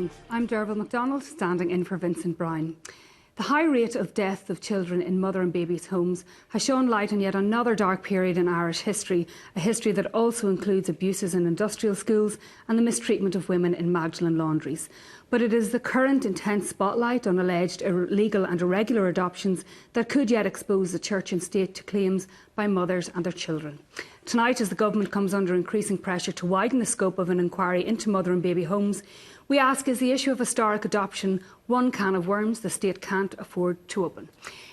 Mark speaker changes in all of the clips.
Speaker 1: morning. I'm Derval MacDonald, standing in for Vincent Browne. The high rate of death of children in mother and babies' homes has shown light on yet another dark period in Irish history, a history that also includes abuses in industrial schools and the mistreatment of women in Magdalen laundries. But it is the current intense spotlight on alleged illegal and irregular adoptions that could yet expose the church and state to claims by mothers and their children. Tonight, as the government comes under increasing pressure to widen the scope of an inquiry into mother and baby homes, we ask, is the issue of historic adoption one can of worms the state can't afford to open?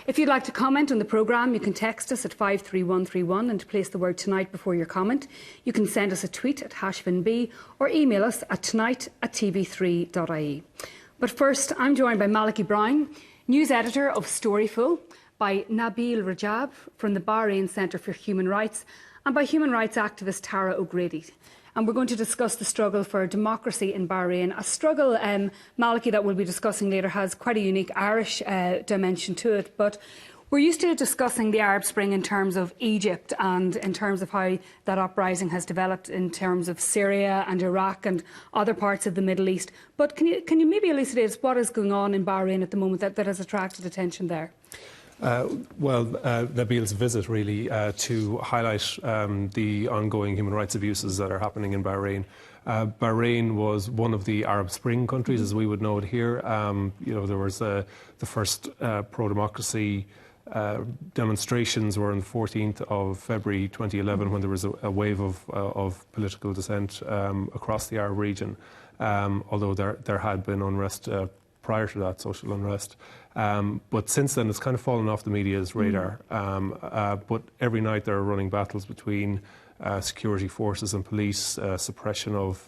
Speaker 1: If you'd like to comment on the programme, you can text us at 53131 and to place the word tonight before your comment. You can send us a tweet at #VinB or email us at tonight@tv3.ie. But first, I'm joined by Malachy Browne, news editor of Storyful, by Nabeel Rajab from the Bahrain Centre for Human Rights, and by human rights activist Tara O'Grady. And we're going to discuss the struggle for democracy in Bahrain, a struggle, Malachy, that we'll be discussing later, has quite a unique Irish dimension to it. But we're used to discussing the Arab Spring in terms of Egypt and in terms of how that uprising has developed in terms of Syria and Iraq and other parts of the Middle East. But can you maybe elucidate us what is going on in Bahrain at the moment that has attracted attention there?
Speaker 2: Nabeel's visit really to highlight the ongoing human rights abuses that are happening in Bahrain. Bahrain was one of the Arab Spring countries, as we would know it here. There was the first pro-democracy demonstrations were on the 14th of February 2011, when there was a wave of political dissent across the Arab region, although there had been unrest prior to that, social unrest. But since then, it's kind of fallen off the media's radar. But every night there are running battles between security forces and police. Suppression of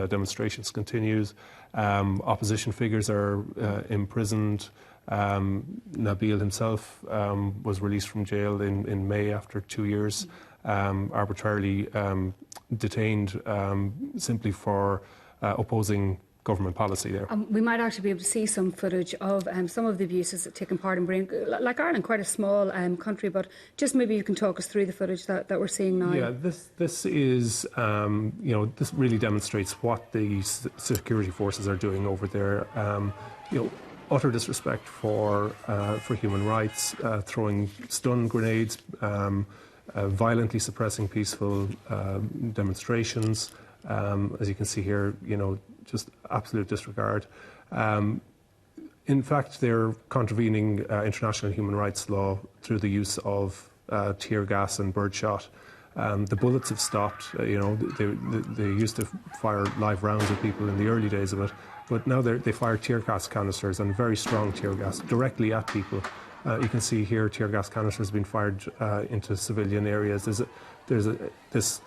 Speaker 2: demonstrations continues. Opposition figures are imprisoned. Nabeel himself was released from jail in May after 2 years, arbitrarily detained simply for opposing government policy there.
Speaker 1: We might actually be able to see some footage of some of the abuses that taken part in Bahrain. Like Ireland, quite a small country, but just maybe you can talk us through the footage that we're seeing now.
Speaker 2: Yeah, this is, this really demonstrates what the security forces are doing over there. Utter disrespect for human rights, throwing stun grenades, violently suppressing peaceful demonstrations. As you can see here, just absolute disregard. In fact, they're contravening international human rights law through the use of tear gas and birdshot. The bullets have stopped. They used to fire live rounds at people in the early days of it, but now they fire tear gas canisters and very strong tear gas directly at people. You can see here tear gas canisters being fired into civilian areas. This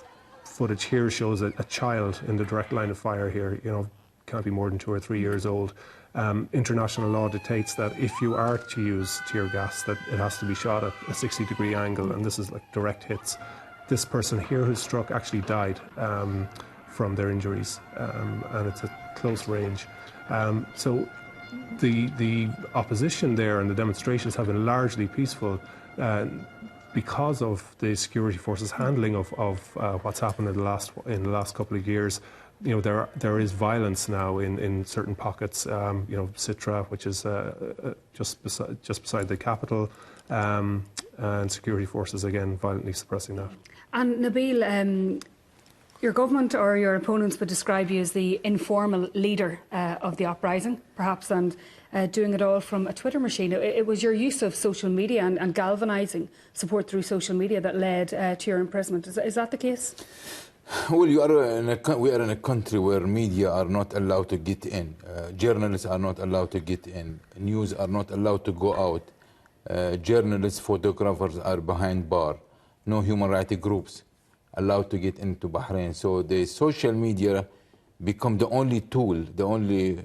Speaker 2: footage here shows a child in the direct line of fire here, can't be more than 2 or 3 years old. International law dictates that if you are to use tear gas, that it has to be shot at a 60-degree angle, and this is like direct hits. This person here who's struck actually died from their injuries, and it's at close range. So the opposition there and the demonstrations have been largely peaceful, because of the security forces' handling of what's happened in the last couple of years. There is violence now in certain pockets. Sitra, which is just beside the capital, and security forces again violently suppressing that. And
Speaker 1: Nabeel, your government or your opponents would describe you as the informal leader of the uprising, perhaps, and doing it all from a Twitter machine. It was your use of social media and galvanising support through social media that led to your imprisonment. Is that the case?
Speaker 3: Well, we are in a country where media are not allowed to get in. Journalists are not allowed to get in. News are not allowed to go out. Journalists, photographers are behind bar. No human rights groups allowed to get into Bahrain. So the social media become the only tool, the only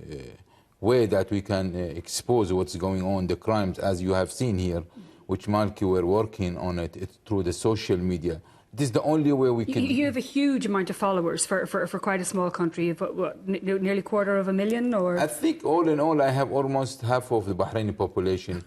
Speaker 3: way that we can expose what's going on, the crimes, as you have seen here, which Malachy were working on it's through the social media. This is the only way we can...
Speaker 1: You have a huge amount of followers for quite a small country. You've nearly 250,000, or...?
Speaker 3: I think all in all I have almost half of the Bahraini population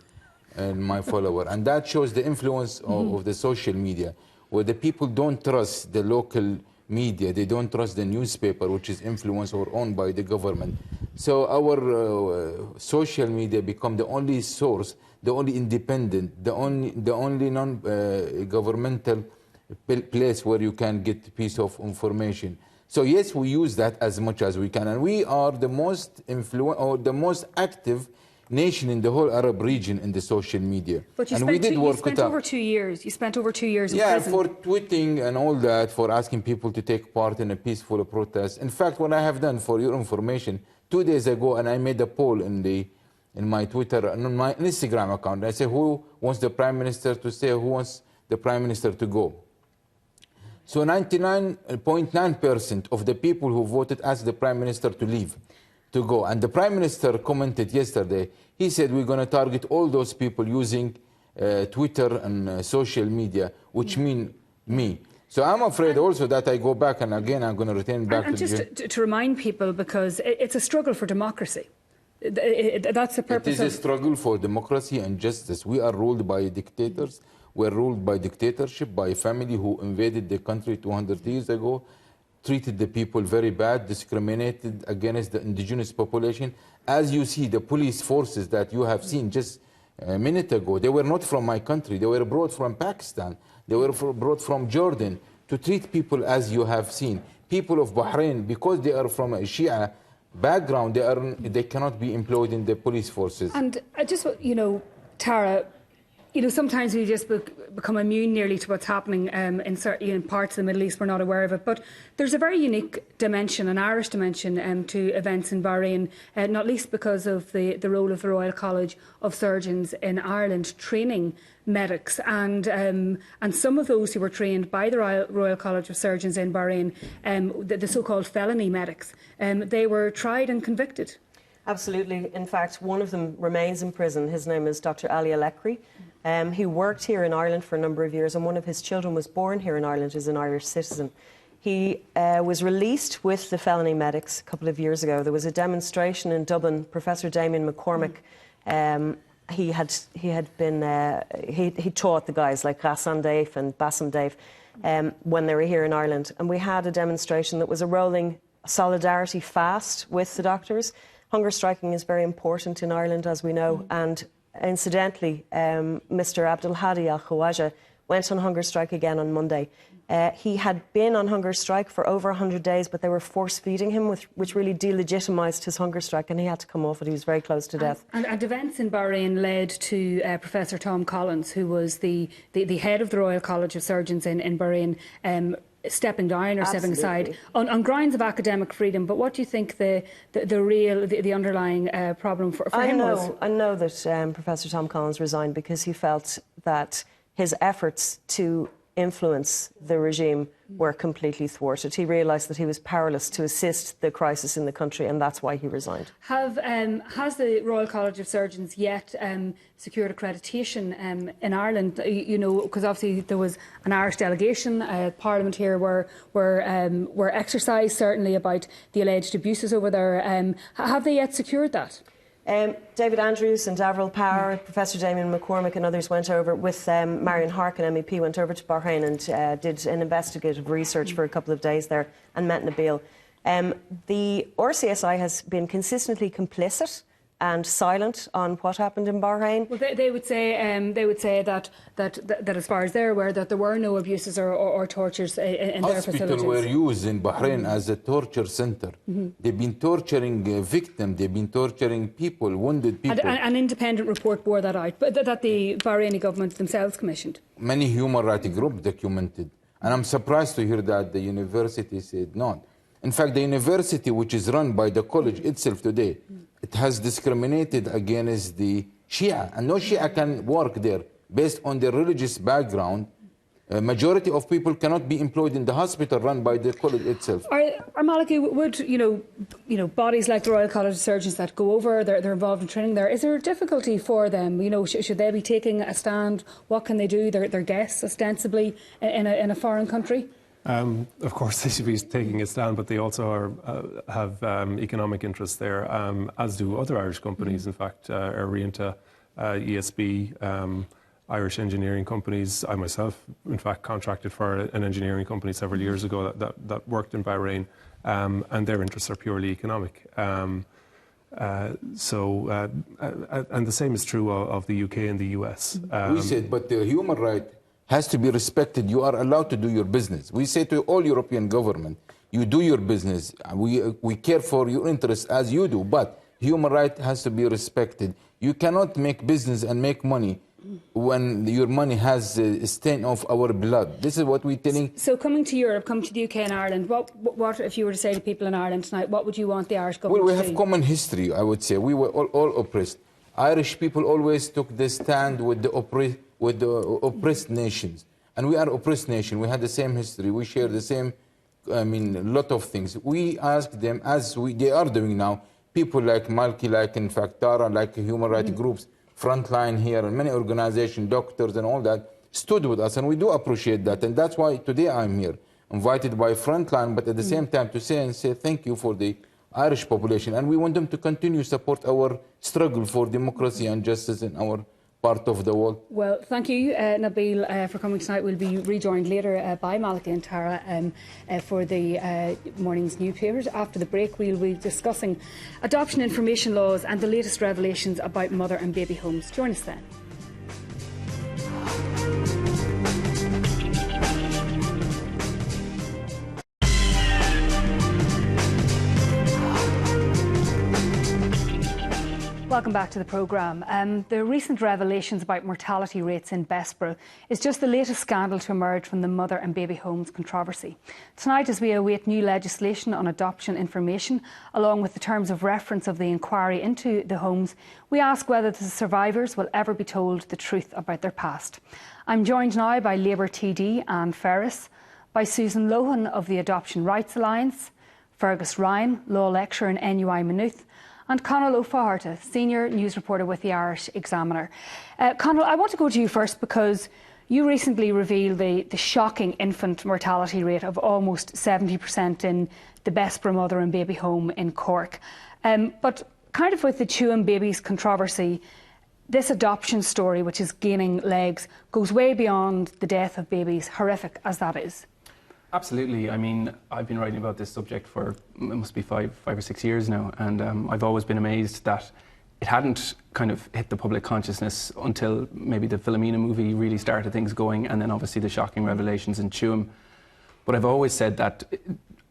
Speaker 3: and my follower. And that shows the influence of the social media, where the people don't trust the local media, they don't trust the newspaper, which is influenced or owned by the government. So our social media become the only source, the only independent, the only non-governmental place where you can get piece of information. So yes, we use that as much as we can, and we are the most the most active nation in the whole Arab region in the social media.
Speaker 1: But you
Speaker 3: and
Speaker 1: spent,
Speaker 3: we did work
Speaker 1: you spent over 2 years. You spent over 2 years in prison.
Speaker 3: for tweeting and all that, for asking people to take part in a peaceful protest. In fact, what I have done, for your information, 2 days ago, and I made a poll in my Twitter and on my Instagram account. I say, who wants the Prime Minister to stay? Who wants the Prime Minister to go? So 99.9% of the people who voted asked the Prime Minister to leave, to go. And the Prime Minister commented yesterday. He said, we're going to target all those people using Twitter and social media, which mean me. So I'm afraid also that I go back, and again, I'm going to return back
Speaker 1: and
Speaker 3: to
Speaker 1: just to remind people, because it's a struggle for democracy. That's the purpose.
Speaker 3: It is a struggle for democracy and justice. We are ruled by dictators. We're ruled by dictatorship, by a family who invaded the country 200 years ago, treated the people very bad, discriminated against the indigenous population. As you see, the police forces that you have seen just a minute ago, they were not from my country. They were brought from Pakistan. They were brought from Jordan to treat people as you have seen. People of Bahrain, because they are from a Shia background, they cannot be employed in the police forces.
Speaker 1: And I just, Tara, sometimes we just become immune nearly to what's happening in certain parts of the Middle East. We're not aware of it. But there's a very unique dimension, an Irish dimension, to events in Bahrain, not least because of the role of the Royal College of Surgeons in Ireland training medics. And some of those who were trained by the Royal College of Surgeons in Bahrain, the so-called felony medics, they were tried and convicted.
Speaker 4: Absolutely. In fact, one of them remains in prison. His name is Dr. Ali Alekri. He worked here in Ireland for a number of years, and one of his children was born here in Ireland as an Irish citizen. He was released with the felony medics a couple of years ago. There was a demonstration in Dublin. Professor Damien McCormick, he taught the guys like Ghassan Daif and Bassam Daif when they were here in Ireland. And we had a demonstration that was a rolling solidarity fast with the doctors. Hunger striking is very important in Ireland, as we know, and incidentally, Mr. Abdulhadi Al-Khawaja went on hunger strike again on Monday. He had been on hunger strike for over 100 days, but they were force-feeding him, which really delegitimised his hunger strike, and he had to come off it. He was very close to death.
Speaker 1: And events in Bahrain led to Professor Tom Collins, who was the head of the Royal College of Surgeons in Bahrain, stepping down or stepping aside on grounds of academic freedom. But what do you think the underlying problem for him was?
Speaker 4: I know that Professor Tom Collins resigned because he felt that his efforts to influence the regime were completely thwarted. He realised that he was powerless to assist the crisis in the country, and that's why he resigned.
Speaker 1: Has the Royal College of Surgeons yet secured accreditation in Ireland? Because obviously there was an Irish delegation, Parliament here were exercised certainly about the alleged abuses over there. Have they yet secured that?
Speaker 4: David Andrews and Avril Power, Professor Damien McCormick and others went over with Marion Harkin, MEP, went over to Bahrain and did an investigative research for a couple of days there and met Nabeel. The RCSI has been consistently complicit and silent on what happened in Bahrain.
Speaker 1: Well, they would say that as far as they're aware, that there were no abuses or tortures in their facilities.
Speaker 3: Hospitals were used in Bahrain as a torture center. They've been torturing victims. They've been torturing people, wounded people.
Speaker 1: And an independent report bore that out, but that the Bahraini government themselves commissioned.
Speaker 3: Many human rights groups documented, and I'm surprised to hear that the university said not. In fact, the university, which is run by the college itself today, it has discriminated against the Shia, and no Shia can work there based on their religious background. A majority of people cannot be employed in the hospital run by the college itself.
Speaker 1: Maliki, would bodies like the Royal College of Surgeons that go over, they're involved in training there, is there a difficulty for them? Should they be taking a stand? What can they do? They're guests, ostensibly, in a foreign country.
Speaker 2: Of course, they should be taking a stand, but they also have economic interests there, as do other Irish companies. In fact, Arienta, ESB, Irish engineering companies. I myself, in fact, contracted for an engineering company several years ago that worked in Bahrain, and their interests are purely economic. And the same is true of the UK and the US.
Speaker 3: We said, but the human right has to be respected. You are allowed to do your business. We say to all European government, you do your business. We care for your interests as you do, but human right has to be respected. You cannot make business and make money when your money has a stain of our blood. This is what we're telling.
Speaker 1: So coming to Europe, coming to the UK and Ireland, what if you were to say to people in Ireland tonight, what would you want the Irish government to do?
Speaker 3: Well, we have common history, I would say. We were all oppressed. Irish people always took the stand with the oppressed nations. And we are oppressed nation. We had the same history. We share the same, a lot of things. We asked them, as they are doing now, people like Malki, like in fact Tara, like human rights groups, Frontline here, and many organizations, doctors and all that, stood with us, and we do appreciate that. And that's why today I'm here, invited by Frontline, but at the same time to say thank you for the Irish population. And we want them to continue support our struggle for democracy and justice in our part of the world.
Speaker 1: Well, thank you, Nabeel, for coming tonight. We'll be rejoined later by Maliki and Tara for the morning's newspapers. After the break, we'll be discussing adoption information laws and the latest revelations about mother and baby homes. Join us then. Welcome back to the programme. The recent revelations about mortality rates in Bessborough is just the latest scandal to emerge from the mother and baby homes controversy. Tonight, as we await new legislation on adoption information, along with the terms of reference of the inquiry into the homes, we ask whether the survivors will ever be told the truth about their past. I'm joined now by Labour TD Anne Ferris, by Susan Lohan of the Adoption Rights Alliance, Fergus Ryan, law lecturer in NUI Maynooth, and Conall O'Flaherty, senior news reporter with the Irish Examiner. Conall, I want to go to you first because you recently revealed the shocking infant mortality rate of almost 70% in the Bessborough Mother and Baby Home in Cork. But kind of with the Tuam babies controversy, this adoption story, which is gaining legs, goes way beyond the death of babies, horrific as that is.
Speaker 5: Absolutely. I mean, I've been writing about this subject for, it must be five or 6 years now, and I've always been amazed that it hadn't kind of hit the public consciousness until maybe the Philomena movie really started things going, and then obviously the shocking revelations in Tuam. But I've always said that,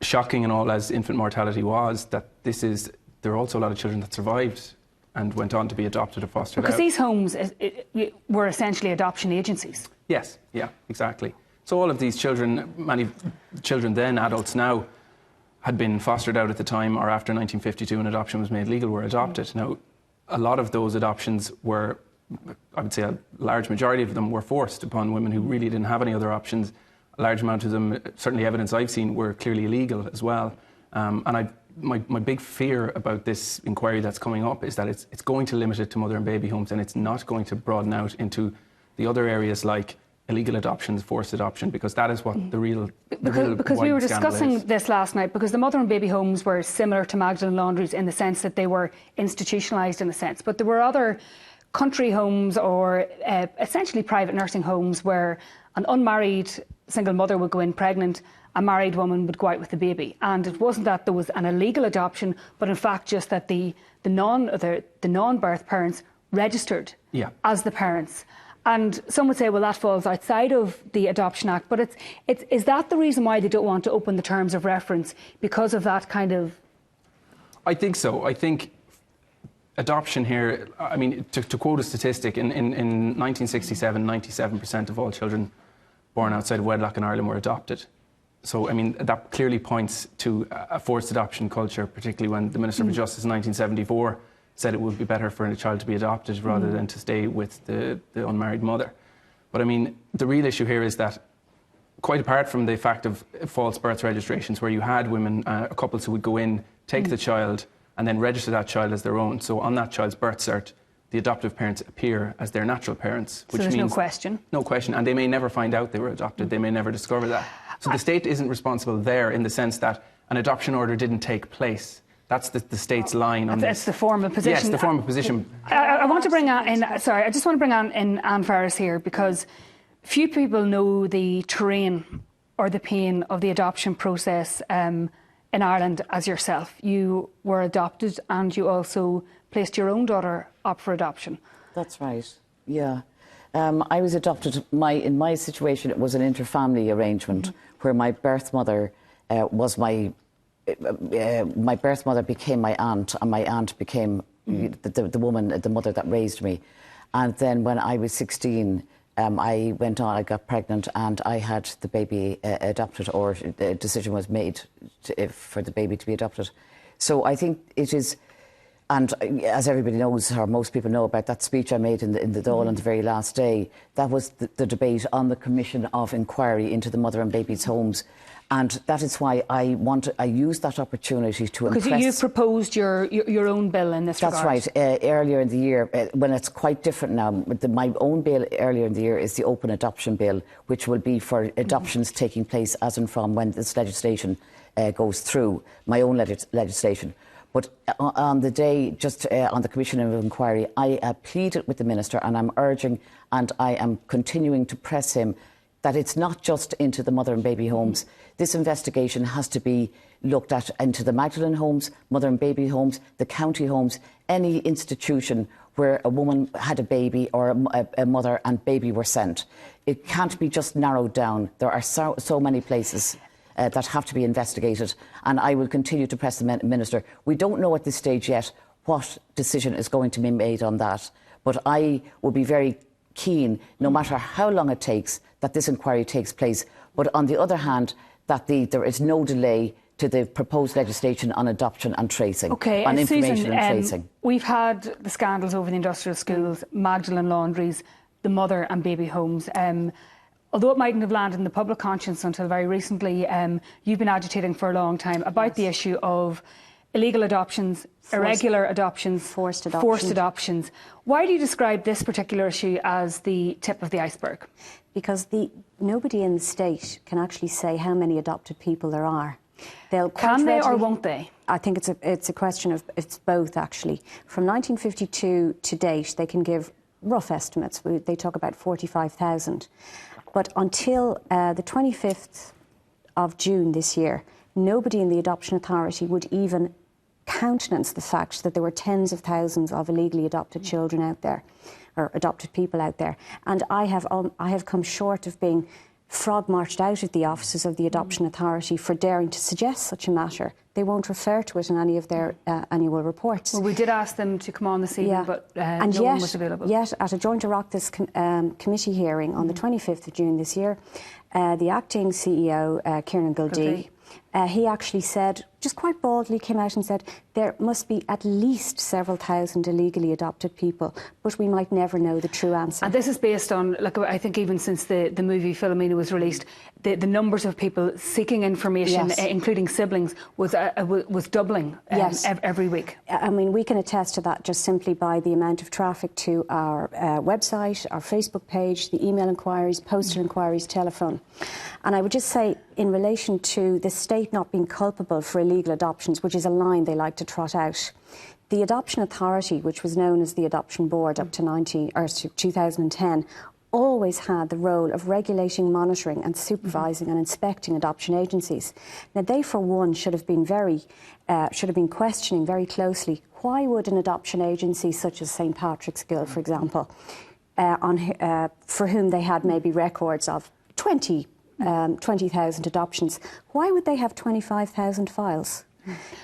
Speaker 5: shocking and all as infant mortality was, that there are also a lot of children that survived and went on to be adopted or fostered out.
Speaker 1: Because these homes were essentially adoption agencies.
Speaker 5: Yes, yeah, exactly. So all of these children, many children then, adults now, had been fostered out at the time or after 1952 when adoption was made legal, were adopted. Now, a lot of those adoptions were, I would say a large majority of them were forced upon women who really didn't have any other options. A large amount of them, certainly evidence I've seen, were clearly illegal as well. My big fear about this inquiry that's coming up is that it's going to limit it to mother and baby homes, and it's not going to broaden out into the other areas like illegal adoptions, forced adoption, because that is what the real
Speaker 1: because we were discussing this last night, because the mother and baby homes were similar to Magdalen Laundries in the sense that they were institutionalised in a sense, but there were other country homes or essentially private nursing homes where an unmarried single mother would go in pregnant, a married woman would go out with the baby, and it wasn't that there was an illegal adoption, but in fact just that the non-birth parents registered as the parents. And some would say, well, that falls outside of the Adoption Act. But is that the reason why they don't want to open the terms of reference, because of that kind of...
Speaker 5: I think so. I think adoption here, I mean, to quote a statistic, in 1967, 97% of all children born outside of wedlock in Ireland were adopted. So, I mean, that clearly points to a forced adoption culture, particularly when the Minister for Justice in 1974 said it would be better for a child to be adopted rather than to stay with the unmarried mother. But I mean, the real issue here is that, quite apart from the fact of false birth registrations, where you had women, couples who would go in, take the child, and then register that child as their own. So on that child's birth cert, the adoptive parents appear as their natural parents. Which
Speaker 1: there's
Speaker 5: means
Speaker 1: no question.
Speaker 5: No question, and they may never find out they were adopted. They may never discover that. So the state isn't responsible there in the sense that an adoption order didn't take place. That's the state's line on this.
Speaker 1: It's the formal position.
Speaker 5: Yes, the formal position.
Speaker 1: I want to bring in, sorry, I just want to bring on in Anne Ferris here, because few people know the terrain or the pain of the adoption process in Ireland as yourself. You were adopted and you also placed your own daughter up for adoption.
Speaker 6: That's right, yeah. I was adopted. In my situation, it was an inter-family arrangement where my birth mother was my birth mother became my aunt, and my aunt became the woman, the mother that raised me. And then when I was 16, I went on, I got pregnant, and I had the baby adopted, or the decision was made for the baby to be adopted. So I think it is. And as everybody knows, or most people know about that speech I made in the Dáil on the very last day, that was the debate on the Commission of Inquiry into the Mother and Babies' Homes. And that is why I used that opportunity to impress...
Speaker 1: Because you've proposed your own bill in this regard.
Speaker 6: That's right. Earlier in the year, when it's quite different now, my own bill earlier in the year is the Open Adoption Bill, which will be for adoptions taking place as and from when this legislation goes through, my own legislation. But on the day, just on the Commission of Inquiry, I pleaded with the Minister, and I'm urging and I am continuing to press him that it's not just into the mother and baby homes. This investigation has to be looked at into the Magdalene homes, mother and baby homes, the county homes, any institution where a woman had a baby or a mother and baby were sent. It can't be just narrowed down. There are so many places that have to be investigated, and I will continue to press the Minister. We don't know at this stage yet what decision is going to be made on that, but I will be very keen, no matter how long it takes, that this inquiry takes place. But on the other hand, that there is no delay to the proposed legislation on adoption and tracing, on information
Speaker 1: Susan,
Speaker 6: and tracing.
Speaker 1: We've had the scandals over the industrial schools, Magdalene laundries, the mother and baby homes. Although it mightn't have landed in the public conscience until very recently, you've been agitating for a long time about the issue of illegal adoptions, irregular adoptions, forced adoptions. Why do you describe this particular issue as the tip of the iceberg?
Speaker 7: Because nobody in the state can actually say how many adopted people there are.
Speaker 1: Can they or won't they?
Speaker 7: I think it's a question of, it's both actually. From 1952 to date, they can give rough estimates. They talk about 45,000. But until the 25th of June this year, nobody in the Adoption Authority would even countenance the fact that there were tens of thousands of illegally adopted children out there, or adopted people out there. And I have come short of being frog-marched out of the offices of the Adoption Authority for daring to suggest such a matter. They won't refer to it in any of their annual reports.
Speaker 1: Well, we did ask them to come on this evening, but no one was available. Yet,
Speaker 7: at a joint Oireachtas committee hearing on the 25th of June this year, the acting CEO, Kieran Gildee, he actually said, just quite baldly came out and said, there must be at least several thousand illegally adopted people, but we might never know the true answer.
Speaker 1: And this is based on, like, I think even since the movie Philomena was released, the numbers of people seeking information, including siblings, was doubling every week.
Speaker 7: I mean, we can attest to that just simply by the amount of traffic to our website, our Facebook page, the email inquiries, postal inquiries, telephone. And I would just say, in relation to the state not being culpable for illegal adoptions, which is a line they like to trot out, the Adoption Authority, which was known as the Adoption Board up to 2010, always had the role of regulating, monitoring and supervising and inspecting adoption agencies. Now, they, for one, should have been questioning very closely, why would an adoption agency such as St Patrick's Gill, for example, for whom they had maybe records of 20,000 adoptions, why would they have 25,000 files?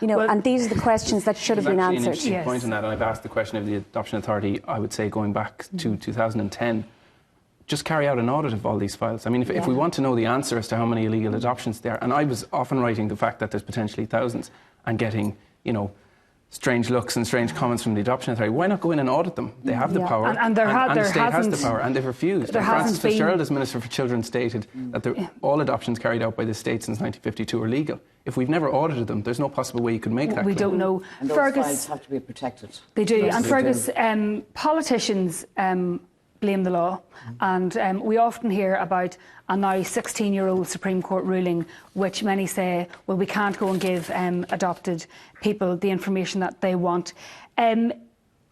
Speaker 7: You know, and these are the questions that should have been answered.
Speaker 5: There's actually an interesting point on that, and I've asked the question of the Adoption Authority, I would say, going back to 2010. Just carry out an audit of all these files. I mean, if we want to know the answer as to how many illegal adoptions there are, and I was often writing the fact that there's potentially thousands and getting, you know, strange looks and strange comments from the Adoption Authority. Why not go in and audit them? They have the power, and the state has the power, and they've refused. Francis Fitzgerald, as Minister for Children, stated that all adoptions carried out by the state since 1952 are legal. If we've never audited them, there's no possible way you could make that
Speaker 1: We
Speaker 5: claim.
Speaker 1: don't know.
Speaker 6: And those files have to be protected.
Speaker 1: They do. Yes, and Fergus, politicians blame the law, and we often hear about a now 16-year-old Supreme Court ruling, which many say, well, we can't go and give adopted people the information that they want.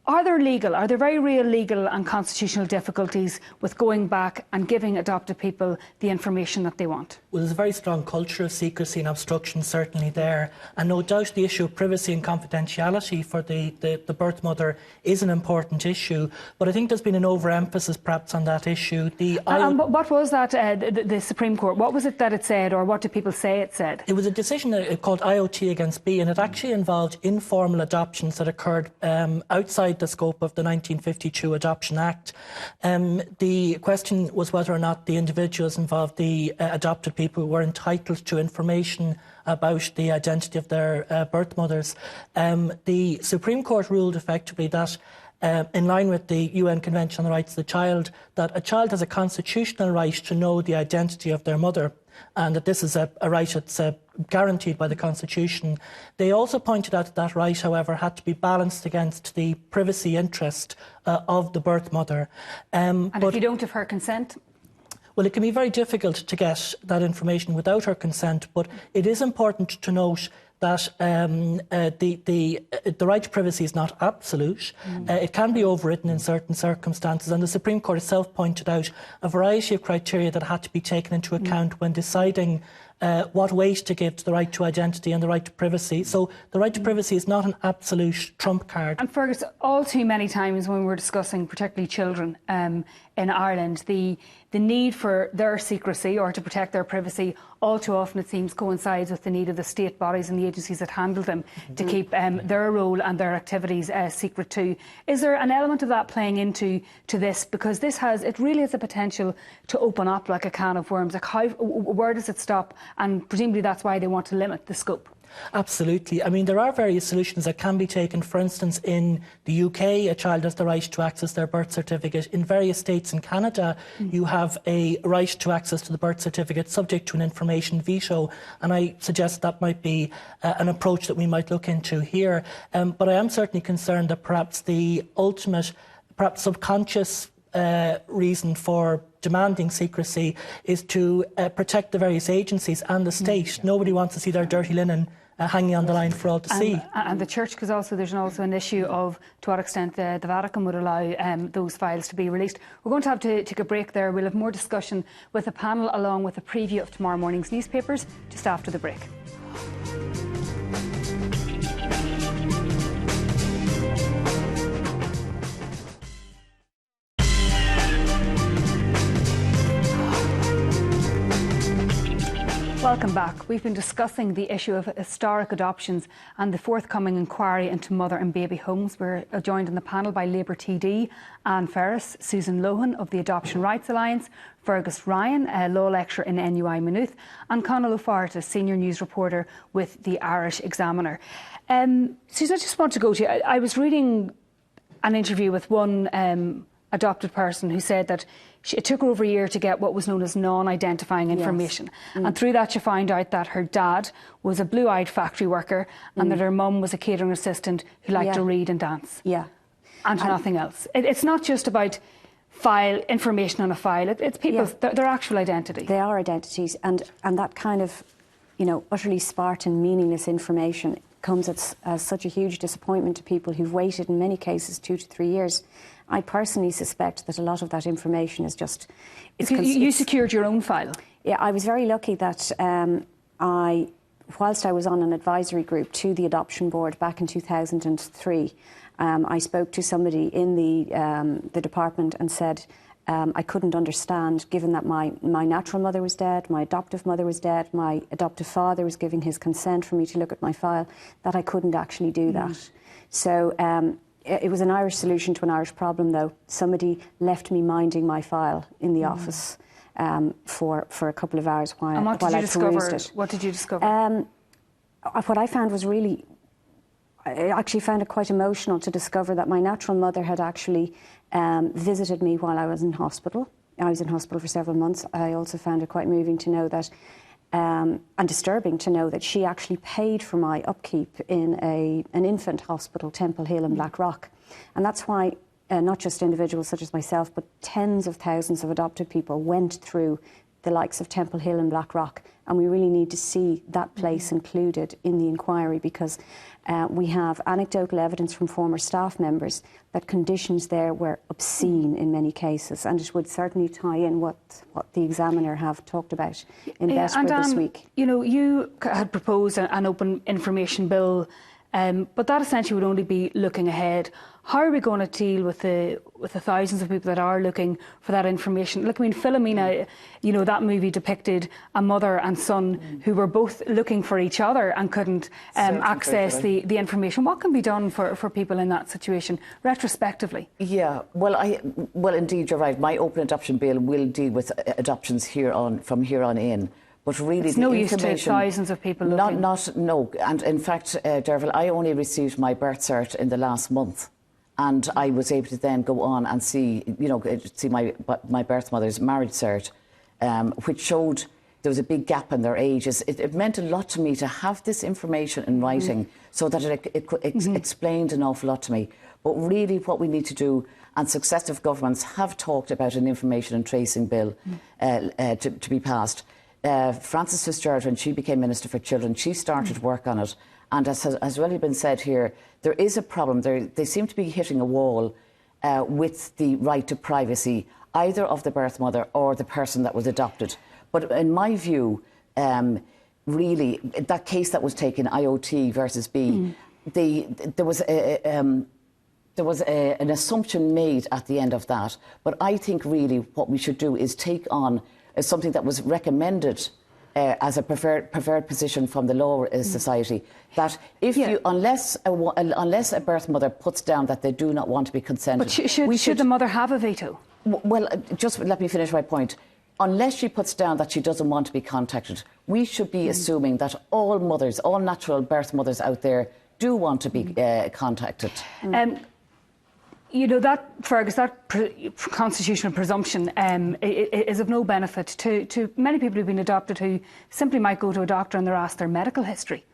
Speaker 1: Are there very real legal and constitutional difficulties with going back and giving adopted people the information that they want?
Speaker 8: Well, there's a very strong culture of secrecy and obstruction certainly there, and no doubt the issue of privacy and confidentiality for the birth mother is an important issue, but I think there's been an overemphasis perhaps on that issue.
Speaker 1: What was that, the Supreme Court, what was it that it said, or what did people say it said?
Speaker 8: It was a decision called IOT against B, and it actually involved informal adoptions that occurred outside the scope of the 1952 Adoption Act. The question was whether or not the individuals involved, the adopted people, were entitled to information about the identity of their birth mothers. The Supreme Court ruled effectively that in line with the UN Convention on the Rights of the Child, that a child has a constitutional right to know the identity of their mother, and that this is a right that's guaranteed by the Constitution. They also pointed out that right, however, had to be balanced against the privacy interest of the birth mother.
Speaker 1: And if you don't have her consent?
Speaker 8: Well, it can be very difficult to get that information without her consent, but it is important to note that the right to privacy is not absolute. It can be overridden in certain circumstances, and the Supreme Court itself pointed out a variety of criteria that had to be taken into account when deciding what weight to give to the right to identity and the right to privacy. So the right to privacy is not an absolute trump card.
Speaker 1: And Fergus, all too many times when we're discussing particularly children in Ireland, the need for their secrecy or to protect their privacy all too often, it seems, coincides with the need of the state bodies and the agencies that handle them to keep their role and their activities secret too. Is there an element of that playing into this? Because it really has the potential to open up like a can of worms. Like where does it stop? And presumably that's why they want to limit the scope.
Speaker 8: Absolutely. I mean, there are various solutions that can be taken. For instance, in the UK, a child has the right to access their birth certificate. In various states in Canada, you have a right to access to the birth certificate subject to an information veto. And I suggest that might be an approach that we might look into here. But I am certainly concerned that perhaps the ultimate, perhaps subconscious reason for demanding secrecy is to protect the various agencies and the state. Nobody wants to see their dirty linen hanging on the line for all to see.
Speaker 1: And the Church, because there's also an issue of to what extent the Vatican would allow those files to be released. We're going to have to take a break there. We'll have more discussion with the panel along with a preview of tomorrow morning's newspapers just after the break. Welcome back. We've been discussing the issue of historic adoptions and the forthcoming inquiry into mother and baby homes. We're joined on the panel by Labour TD Anne Ferris, Susan Lohan of the Adoption Rights Alliance, Fergus Ryan, a law lecturer in NUI Maynooth, and Conal O'Farrell, senior news reporter with the Irish Examiner. Susan, I just want to go to you. I was reading an interview with one adopted person who said that it took her over a year to get what was known as non-identifying information. Yes. And through that, she found out that her dad was a blue-eyed factory worker and that her mum was a catering assistant who liked to read and dance. Yeah. And nothing else. It's not just about information on a file. It's people's, their actual identity.
Speaker 7: They are identities. And that kind of, utterly spartan, meaningless information comes as such a huge disappointment to people who've waited, in many cases, 2 to 3 years. I personally suspect that a lot of that information is just...
Speaker 1: You secured your own file?
Speaker 7: Yeah, I was very lucky that whilst I was on an advisory group to the Adoption Board back in 2003, I spoke to somebody in the department and said I couldn't understand, given that my natural mother was dead, my adoptive mother was dead, my adoptive father was giving his consent for me to look at my file, that I couldn't actually do that. So it was an Irish solution to an Irish problem, though. Somebody left me minding my file in the office for a couple of hours while I perused it.
Speaker 1: What did you discover?
Speaker 7: What I found was really... I actually found it quite emotional to discover that my natural mother had actually visited me while I was in hospital. I was in hospital for several months. I also found it quite moving to know that, and disturbing to know that she actually paid for my upkeep in an infant hospital, Temple Hill in Blackrock. And that's why not just individuals such as myself, but tens of thousands of adopted people went through the likes of Temple Hill and Blackrock, and we really need to see that place included in the inquiry, because we have anecdotal evidence from former staff members that conditions there were obscene in many cases, and it would certainly tie in what the Examiner have talked about in Betfred this week.
Speaker 1: You know, you had proposed an open information bill, but that essentially would only be looking ahead. How are we going to deal with the thousands of people that are looking for that information? Look, I mean, Philomena, you know, that movie depicted a mother and son who were both looking for each other and couldn't access the information. What can be done for people in that situation retrospectively?
Speaker 6: Yeah, well, indeed, you're right. My open adoption bill will deal with adoptions from here on in. But really,
Speaker 1: it's no use to thousands of people looking.
Speaker 6: No. And in fact, Derval, I only received my birth cert in the last month. And I was able to then go on and see my birth mother's marriage cert, which showed there was a big gap in their ages. It meant a lot to me to have this information in writing, so that it explained an awful lot to me. But really what we need to do, and successive governments have talked about an information and tracing bill to be passed. Frances Fitzgerald, when she became Minister for Children, she started work on it. And as has already been said here, there is a problem. They seem to be hitting a wall with the right to privacy, either of the birth mother or the person that was adopted. But in my view, really, that case that was taken, IOT versus B, there was an assumption made at the end of that. But I think really what we should do is take on something that was recommended as a preferred position from the Law Society, that unless a birth mother puts down that they do not want to be consented,
Speaker 1: but should the mother have a veto?
Speaker 6: Well, just let me finish my point. Unless she puts down that she doesn't want to be contacted, we should be assuming that all mothers, all natural birth mothers out there, do want to be contacted.
Speaker 1: You know, that, Fergus, that constitutional presumption is of no benefit to many people who've been adopted, who simply might go to a doctor and they're asked their medical history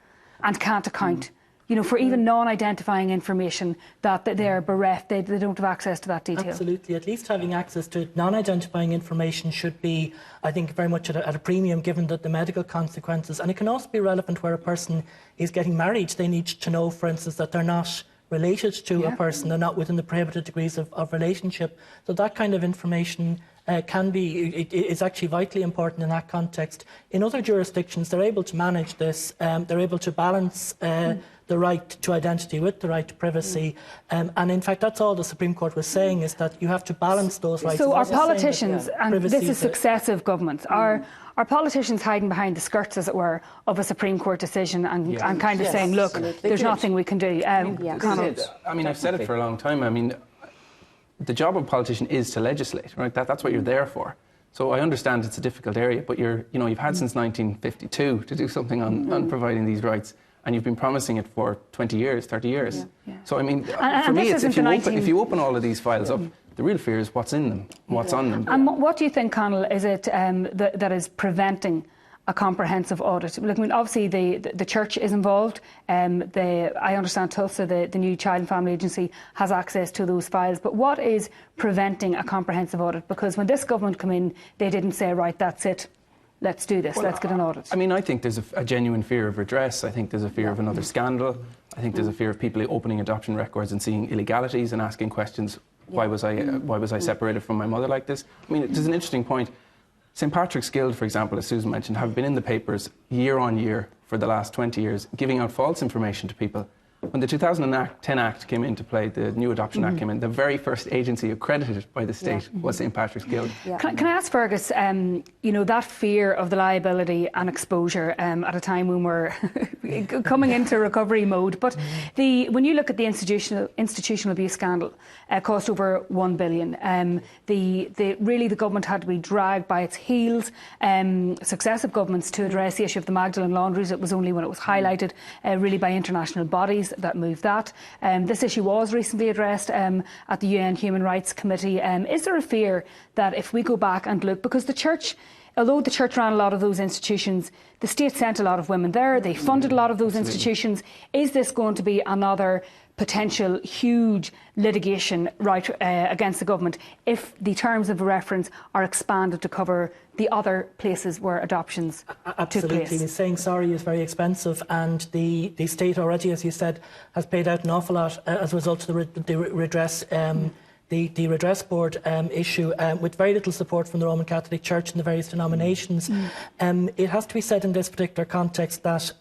Speaker 1: and can't account, you know, for even non-identifying information, that they are bereft, they don't have access to that detail.
Speaker 8: Absolutely. At least having access to non-identifying information should be, I think, very much at a premium, given the medical consequences. And it can also be relevant where a person is getting married. They need to know, for instance, that they're not related to a person, they're not within the prohibited degrees of relationship. So that kind of information is actually vitally important in that context. In other jurisdictions, they're able to manage this, they're able to balance the right to identity with the right to privacy. And in fact, that's all the Supreme Court was saying, is that you have to balance those rights.
Speaker 1: So our politicians, and this is successive governments, are politicians hiding behind the skirts, as it were, of a Supreme Court decision and kind of saying, look, there's nothing we can do?
Speaker 5: I mean, I've said it for a long time. I mean, the job of a politician is to legislate, right? That's what you're there for. So I understand it's a difficult area, but you've had since 1952 to do something on providing these rights. And you've been promising it for 20 years, 30 years. So, I mean, for me, it's if you open all of these files up, the real fear is what's in them, what's on them.
Speaker 1: And what do you think, Conal, is it that is preventing a comprehensive audit? Look, I mean, obviously the church is involved. I understand Tulsa, the new Child and Family Agency, has access to those files. But what is preventing a comprehensive audit? Because when this government came in, they didn't say, right, that's it. Let's do this, let's get an audit.
Speaker 5: I mean, I think there's a genuine fear of redress. I think there's a fear of another scandal. I think there's a fear of people opening adoption records and seeing illegalities and asking questions, why was I separated from my mother like this? I mean, there's an interesting point. St Patrick's Guild, for example, as Susan mentioned, have been in the papers year on year for the last 20 years, giving out false information to people. When the 2010 Act came into play, the new Adoption Act came in, the very first agency accredited by the state was St Patrick's Guild.
Speaker 1: Can I ask Fergus, that fear of the liability and exposure at a time when we're coming into recovery mode, but when you look at the institutional abuse scandal, cost over $1 billion. The government had to be dragged by its heels, successive governments, to address the issue of the Magdalene laundries. It was only when it was highlighted really by international bodies that moved that. This issue was recently addressed at the UN Human Rights Committee. Is there a fear that if we go back and look, because the church, although the church ran a lot of those institutions, the state sent a lot of women there, they funded a lot of those institutions, is this going to be another potential huge litigation against the government if the terms of reference are expanded to cover the other places where adoptions took place?
Speaker 8: Absolutely. Saying sorry is very expensive, and the state already, as you said, has paid out an awful lot as a result of the redress. The redress board issue, with very little support from the Roman Catholic Church and the various denominations. It has to be said in this particular context that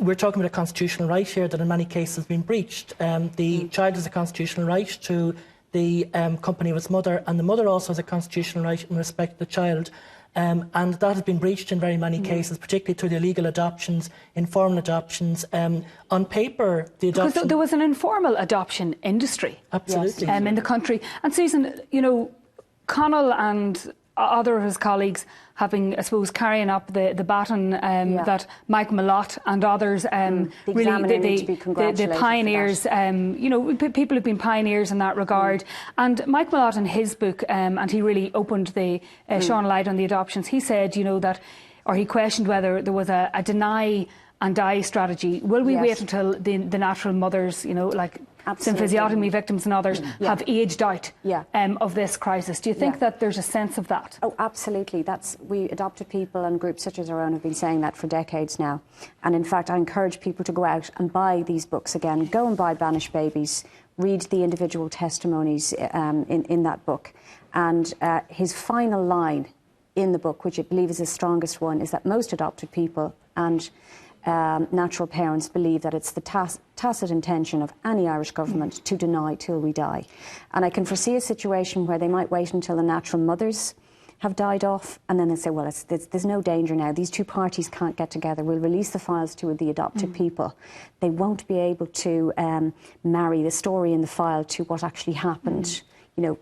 Speaker 8: we're talking about a constitutional right here that in many cases has been breached. The child has a constitutional right to the company of its mother, and the mother also has a constitutional right in respect to the child. And that has been breached in very many cases, particularly through the illegal adoptions, informal adoptions. On paper, the adoption...
Speaker 1: Because there was an informal adoption industry.
Speaker 8: Absolutely.
Speaker 1: In the country. And Susan, you know, Connell and other of his colleagues have been, I suppose, carrying up the baton that Mike Malott and others the pioneers, you know, people have been pioneers in that regard. And Mike Malott in his book, and he really opened the shone light on the adoptions. He said, you know, that, or he questioned whether there was a deny and die strategy. Will we wait until the natural mothers, you know, like symphysiotomy victims and others have aged out of this crisis? Do you think that there's a sense of that?
Speaker 7: Oh, absolutely. We adopted people and groups such as our own have been saying that for decades now. And in fact, I encourage people to go out and buy these books again. Go and buy Banished Babies. Read the individual testimonies in that book. And his final line in the book, which I believe is his strongest one, is that most adopted people and natural parents believe that it's the tacit intention of any Irish government to deny till we die. And I can foresee a situation where they might wait until the natural mothers have died off, and then they say, well, there's no danger now. These two parties can't get together. We'll release the files to the adopted people. They won't be able to marry the story in the file to what actually happened, you know,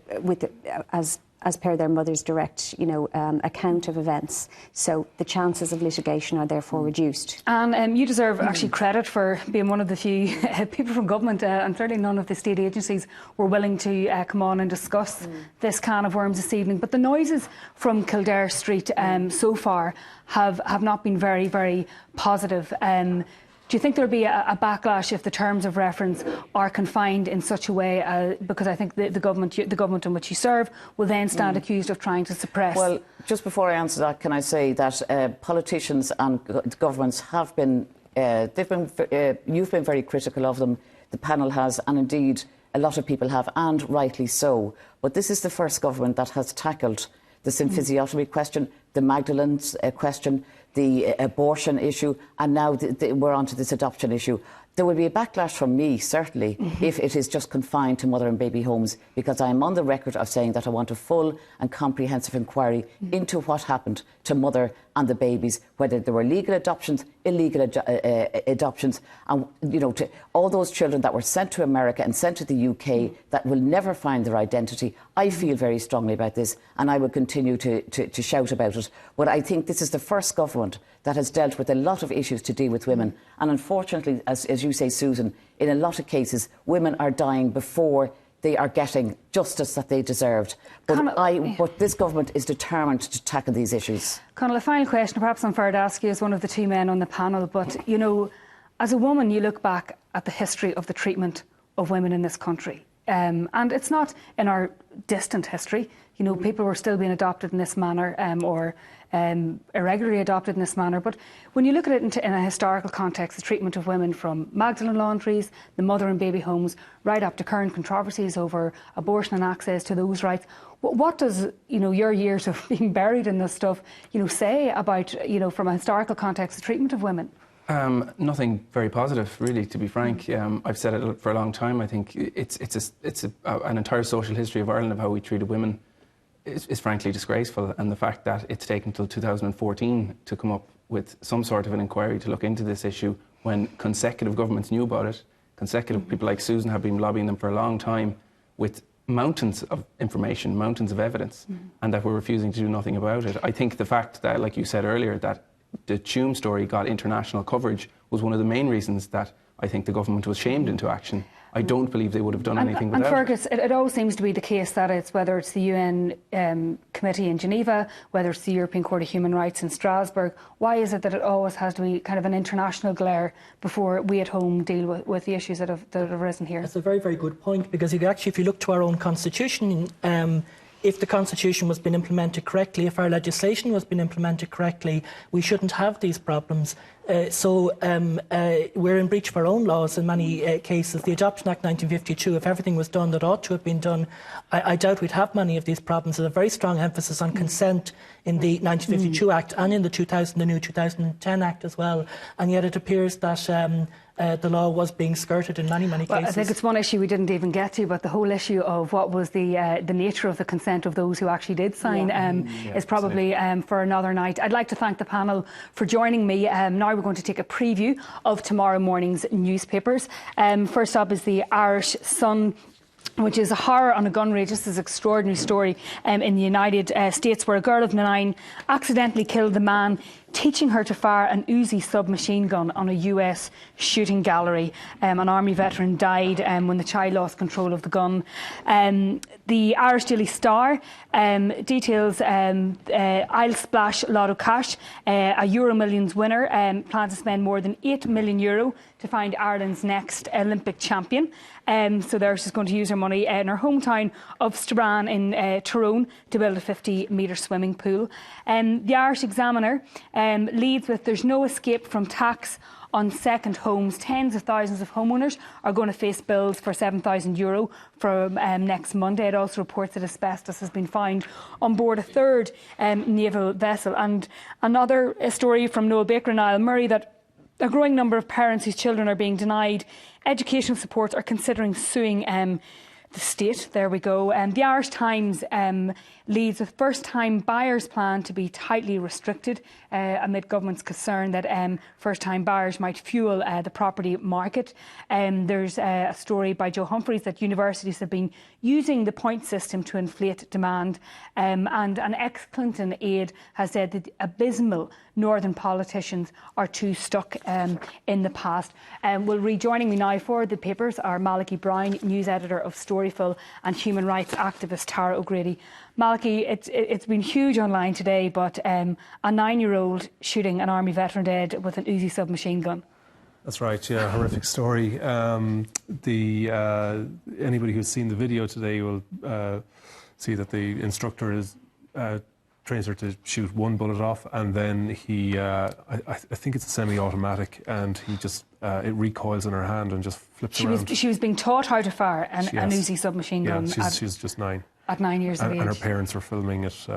Speaker 7: as per their mother's direct, you know, account of events. So the chances of litigation are therefore reduced. And
Speaker 1: you deserve actually credit for being one of the few people from government, and certainly none of the state agencies were willing to come on and discuss this can of worms this evening. But the noises from Kildare Street so far have not been very, very positive. Do you think there'll be a backlash if the terms of reference are confined in such a way? Because I think the government in which you serve will then stand accused of trying to suppress.
Speaker 6: Well, just before I answer that, can I say that politicians and governments have been, you've been very critical of them. The panel has, and indeed a lot of people have, and rightly so. But this is the first government that has tackled the symphysiotomy question, the Magdalene's question, the abortion issue, and now we're on to this adoption issue. There will be a backlash from me, certainly, if it is just confined to mother and baby homes, because I am on the record of saying that I want a full and comprehensive inquiry into what happened to mother and the babies, whether there were legal adoptions, illegal adoptions, and, you know, to all those children that were sent to America and sent to the UK that will never find their identity. I feel very strongly about this, and I will continue to shout about it. But I think this is the first government that has dealt with a lot of issues to deal with women. And unfortunately, as you say, Susan, in a lot of cases, women are dying before they are getting justice that they deserved. But this government is determined to tackle these issues.
Speaker 1: Conal, a final question, perhaps unfair to ask you as one of the two men on the panel, but, you know, as a woman, you look back at the history of the treatment of women in this country. And it's not in our distant history. You know, people were still being adopted in this manner or irregularly adopted in this manner. But when you look at it in a historical context, the treatment of women from Magdalene laundries, the mother and baby homes, right up to current controversies over abortion and access to those rights, what does, you know, your years of being buried in this stuff, you know, say about, you know, from a historical context, the treatment of women?
Speaker 5: Nothing very positive, really, to be frank. I've said it for a long time. I think it's an entire social history of Ireland of how we treated women is frankly disgraceful, and the fact that it's taken until 2014 to come up with some sort of an inquiry to look into this issue when consecutive governments knew about it, consecutive people like Susan have been lobbying them for a long time with mountains of information, mountains of evidence, and that we're refusing to do nothing about it. I think the fact that, like you said earlier, that the Tuam story got international coverage was one of the main reasons that I think the government was shamed into action. I don't believe they would have done anything
Speaker 1: and
Speaker 5: without it.
Speaker 1: Fergus, it always seems to be the case that it's whether it's the UN committee in Geneva, whether it's the European Court of Human Rights in Strasbourg. Why is it that it always has to be kind of an international glare before we at home deal with the issues that have arisen here?
Speaker 8: That's a very, very good point, because if you look to our own constitution, if the constitution was being implemented correctly, if our legislation was being implemented correctly, we shouldn't have these problems. So we're in breach of our own laws in many cases. The Adoption Act 1952, if everything was done that ought to have been done, I doubt we'd have many of these problems. There's a very strong emphasis on consent in the 1952 Act and in the new 2010 Act as well. And yet it appears that the law was being skirted in many cases.
Speaker 1: I think it's one issue we didn't even get to, but the whole issue of what was the nature of the consent of those who actually did sign is probably for another night. I'd like to thank the panel for joining me. Now we're going to take a preview of tomorrow morning's newspapers. First up is the Irish Sun, which is a horror on a gun range. This is an extraordinary story in the United States, where a girl of 9 accidentally killed the man teaching her to fire an Uzi submachine gun on a US shooting gallery. An Army veteran died when the child lost control of the gun. The Irish Daily Star details I'll Splash Lotto Cash. A Euro Millions winner plans to spend more than €8 million to find Ireland's next Olympic champion. So there she's going to use her money in her hometown of Strabane in Tyrone to build a 50-metre swimming pool. The Irish Examiner leads with "There's no escape from tax on second homes." Tens of thousands of homeowners are going to face bills for €7,000 from next Monday. It also reports that asbestos has been found on board a third naval vessel. And another story from Noel Baker and Niall Murray, that a growing number of parents whose children are being denied educational support are considering suing the state. There we go. The Irish Times leads with "First-time buyers plan to be tightly restricted," amid government's concern that first-time buyers might fuel the property market. There's a story by Joe Humphreys that universities have been using the point system to inflate demand. And an ex-Clinton aide has said that abysmal northern politicians are too stuck in the past. Well, rejoining me now for the papers are Malachy Browne, news editor of Storyful, and human rights activist Tara O'Grady. Malachy, it's been huge online today, but a 9-year-old shooting an Army veteran dead with an Uzi submachine gun.
Speaker 2: That's right, yeah, horrific story. Anybody who's seen the video today will see that the instructor trains her to shoot one bullet off, and then I think it's a semi-automatic, and he just it recoils in her hand and just flips around.
Speaker 1: She was being taught how to fire an Uzi submachine gun.
Speaker 2: Yeah, she's just 9.
Speaker 1: At 9 years of age.
Speaker 2: And her parents were filming it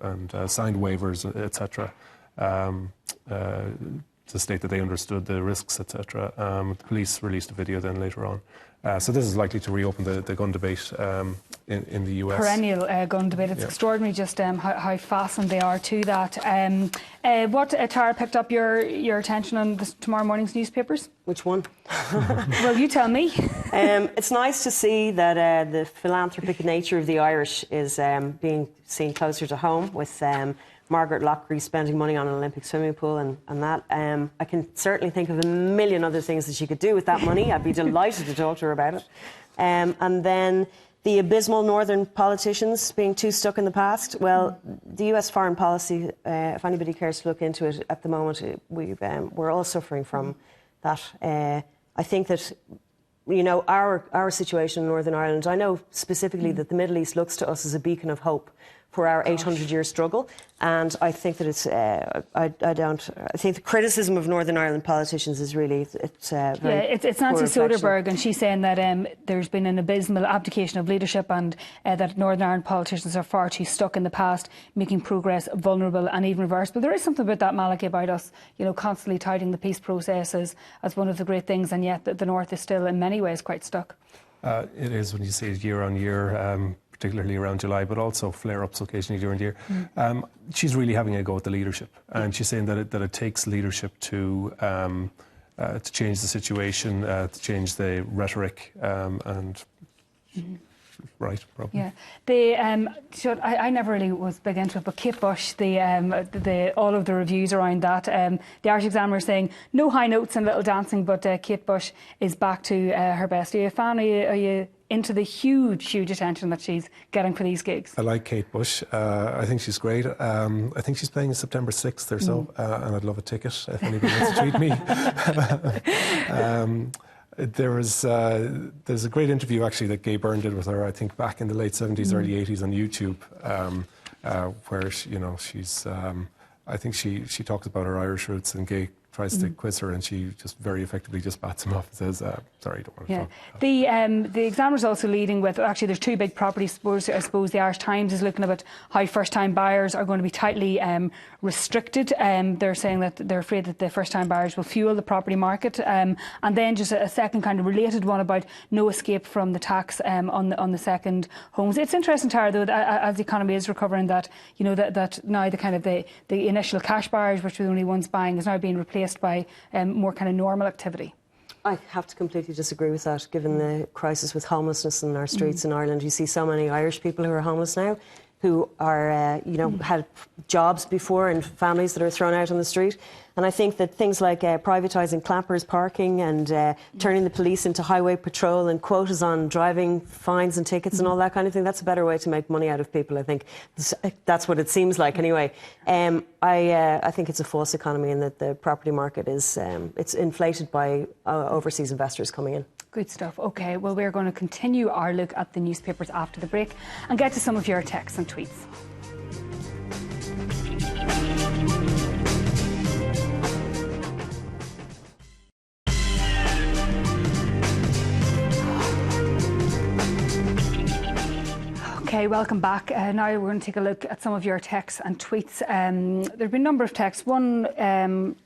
Speaker 2: and signed waivers, etc., to state that they understood the risks, etc. The police released a video then later on. So this is likely to reopen the gun debate in the US.
Speaker 1: Perennial gun debate. It's extraordinary just how fastened they are to that. What, Tara, picked up your attention on tomorrow morning's newspapers?
Speaker 4: Which one?
Speaker 1: Well, you tell me.
Speaker 4: It's nice to see that the philanthropic nature of the Irish is being seen closer to home, with Margaret Loughrey spending money on an Olympic swimming pool and that. I can certainly think of a million other things that she could do with that money. I'd be delighted to talk to her about it. And then the abysmal northern politicians being too stuck in the past. Well, the US foreign policy, if anybody cares to look into it at the moment, we're all suffering from that. I think that, you know, our situation in Northern Ireland, I know specifically that the Middle East looks to us as a beacon of hope for our 800-year struggle, and I think that it's. I think the criticism of Northern Ireland politicians is really it's
Speaker 1: Nancy Soderberg, and she's saying that there's been an abysmal abdication of leadership, and that Northern Ireland politicians are far too stuck in the past, making progress vulnerable and even reversible. There is something about that, Malachy, about us, you know, constantly touting the peace process as one of the great things, and yet the North is still in many ways quite stuck.
Speaker 2: It is, when you see it year on year. Particularly around July, but also flare-ups occasionally during the year. She's really having a go at the leadership, and she's saying that it takes leadership to change the situation, to change the rhetoric, and right, probably.
Speaker 1: Yeah, I never really was big into it, but Kate Bush, all of the reviews around that, the Irish Examiner saying no high notes and little dancing, but Kate Bush is back to her best. Are you a fan? Are you into the huge attention that she's getting for these gigs?
Speaker 2: I like Kate Bush. I think she's great. I think she's playing September 6th or so, and I'd love a ticket if anybody wants to treat me. There's a great interview actually that Gay Byrne did with her, I think back in the late 70s, early 80s on YouTube, where she's I think she talks about her Irish roots, and Gay tries to quiz her, and she just very effectively just bats him off and says, sorry, don't want to talk.
Speaker 1: The Examiner's also leading with, actually there's two big property sports. I suppose the Irish Times is looking about how first-time buyers are going to be tightly restricted. They're saying that they're afraid that the first-time buyers will fuel the property market. And then just a second kind of related one about no escape from the tax on the second homes. It's interesting, Tara, though, that as the economy is recovering, that that now the kind of the initial cash buyers, which were the only ones buying, is now being replaced by more kind of normal activity.
Speaker 4: I have to completely disagree with that, given the crisis with homelessness in our streets in Ireland. You see so many Irish people who are homeless now, who are, had jobs before and families that are thrown out on the street. And I think that things like privatising clappers parking and turning the police into highway patrol and quotas on driving fines and tickets and all that kind of thing, that's a better way to make money out of people, I think. That's what it seems like anyway. I think it's a false economy, and that the property market is it's inflated by overseas investors coming in.
Speaker 1: Good stuff. OK, well, we're going to continue our look at the newspapers after the break and get to some of your texts and tweets. Okay, welcome back. Now we're going to take a look at some of your texts and tweets. There have been a number of texts. One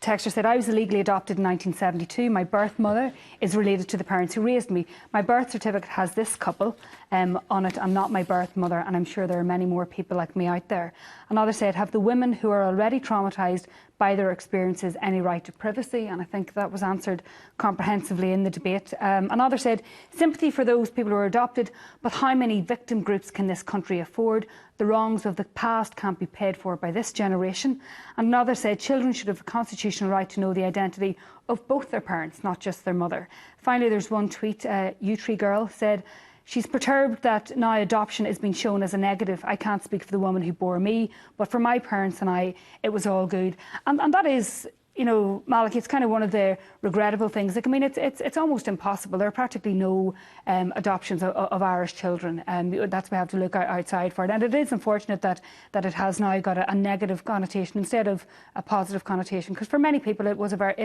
Speaker 1: texter said, I was illegally adopted in 1972. My birth mother is related to the parents who raised me. My birth certificate has this couple on it. I'm not my birth mother, and I'm sure there are many more people like me out there. Another said, have the women who are already traumatised by their experiences any right to privacy? And I think that was answered comprehensively in the debate. Another said, sympathy for those people who are adopted, but how many victim groups can this country afford? The wrongs of the past can't be paid for by this generation. And another said, children should have a constitutional right to know the identity of both their parents, not just their mother. Finally, there's one tweet, U3 Girl said, she's perturbed that now adoption is being shown as a negative. I can't speak for the woman who bore me, but for my parents and I, it was all good. And that is, Malachy, it's kind of one of the regrettable things. Like, I mean, it's almost impossible. There are practically no adoptions of Irish children. That's why we have to look outside for it. And it is unfortunate that it has now got a negative connotation instead of a positive connotation, because for many people it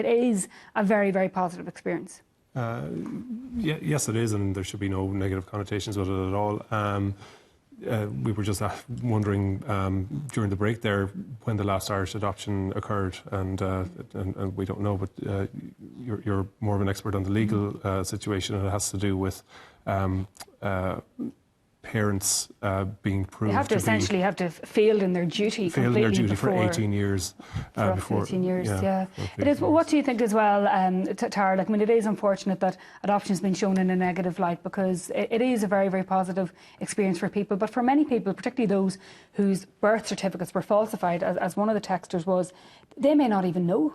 Speaker 1: is a very, very positive experience.
Speaker 2: Yes, it is, and there should be no negative connotations with it at all. We were just wondering during the break there when the last Irish adoption occurred, and we don't know, but you're more of an expert on the legal situation, and it has to do with parents being proved
Speaker 1: they have to essentially have to failed in their duty
Speaker 2: for 18 years.
Speaker 1: For 18 years, yeah. It is.
Speaker 2: Years.
Speaker 1: What do you think as well, Tara? I mean, it is unfortunate that adoption has been shown in a negative light, because it is a very, very positive experience for people. But for many people, particularly those whose birth certificates were falsified, as one of the texters was, they may not even know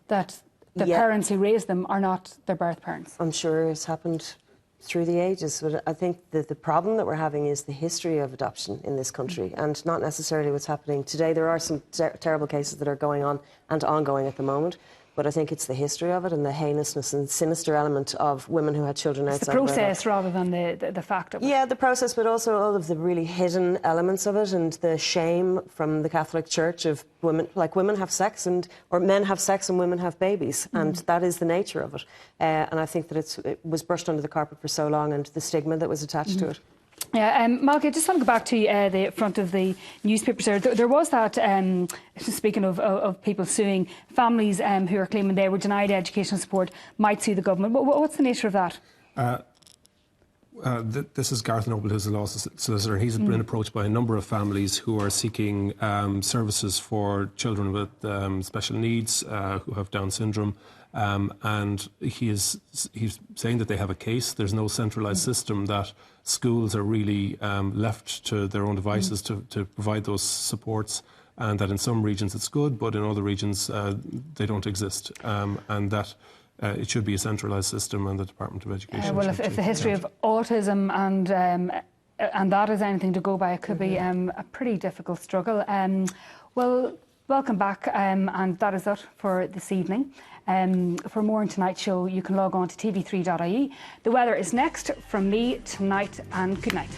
Speaker 1: that the parents who raised them are not their birth parents.
Speaker 4: I'm sure it's happened through the ages, but I think that the problem that we're having is the history of adoption in this country, and not necessarily what's happening today. There are some terrible cases that are going on and ongoing at the moment, but I think it's the history of it and the heinousness and sinister element of women who had children outside.
Speaker 1: It's the process rather than the fact of it.
Speaker 4: Yeah, the process, but also all of the really hidden elements of it, and the shame from the Catholic Church of women have sex, or men have sex and women have babies, and that is the nature of it. And I think that it was brushed under the carpet for so long, and the stigma that was attached to it.
Speaker 1: Yeah, Malachy, I just want to go back to the front of the newspapers there. There was that, speaking of people suing, families who are claiming they were denied educational support might sue the government. What's the nature of that?
Speaker 2: This is Gareth Noble, who's a law solicitor. He's been approached by a number of families who are seeking services for children with special needs who have Down syndrome. And he's saying that they have a case. There's no centralised system, that schools are really left to their own devices to provide those supports, and that in some regions it's good, but in other regions they don't exist, and that it should be a centralised system, and the Department of Education.
Speaker 1: Well, if the history of autism and that is anything to go by, it could be a pretty difficult struggle. Well, welcome back, and that is it for this evening. For more on tonight's show, you can log on to tv3.ie. The weather is next from me tonight, and good night.